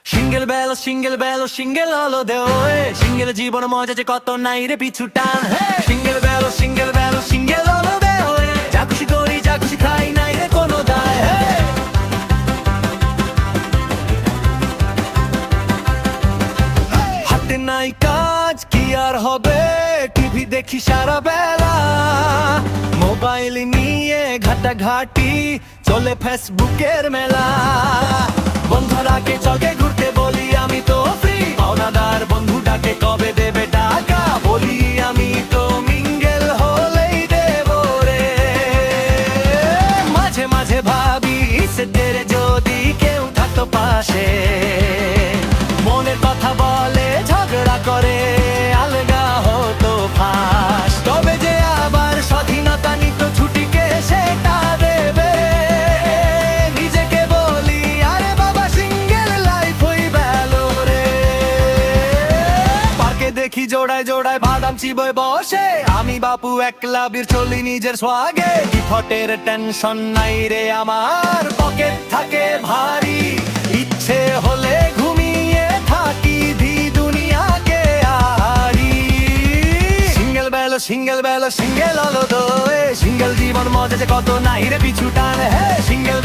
single below single হলো দে way single জীবন মজা যে কত নাই রে পিছু টান সিঙ্গেল বেলো সিঙ্গেল হলো দে ওয়ে যা খুশি করি যা খুশি খাই নাই রে কোনো দায় হাতে নাই কাজ কি আর হবে টিভি দেখি সারা বেলা মোবাইল নিয়ে ঘাটাঘাটি চলে ফেসবুকের মেলা বন্ধুরাকে চকে ঘুরতে বলি আমি তো ফ্রি পাওনাদার বন্ধুটাকে কবে দেবে টাকা বলি আমি তো মিঙ্গেল হলেই দেব রে মাঝে মাঝে ভাবি সেদের যদি কেউ থাকতো পাশে মনের কথা বলে ঝগড়া করে আলগা হতো ফাঁস তবে যে আবার স্বাধীনতা নিত ছুটিকে সেটা দেবে নিজেকে বলি আরে বাবা সিঙ্গেল লাইফ হই বেলো রে পার্কে দেখি জোড়ায় জোড়ায় বাদাম চিবোয় বসে আমি বাপু একলা বীর চলি নিজের সোয়াগে ফটের টেনশন নাই রে আমার পকেট থাকে ভারী ইচ্ছে হলে ঘুমিয়ে থাকি ধি দুনিয়াকে আহারি সিঙ্গেল বেলো সিঙ্গেল হলো দোয়ে সিঙ্গেল জীবন মজা যে কত নাই রে পিছু টান সিঙ্গেল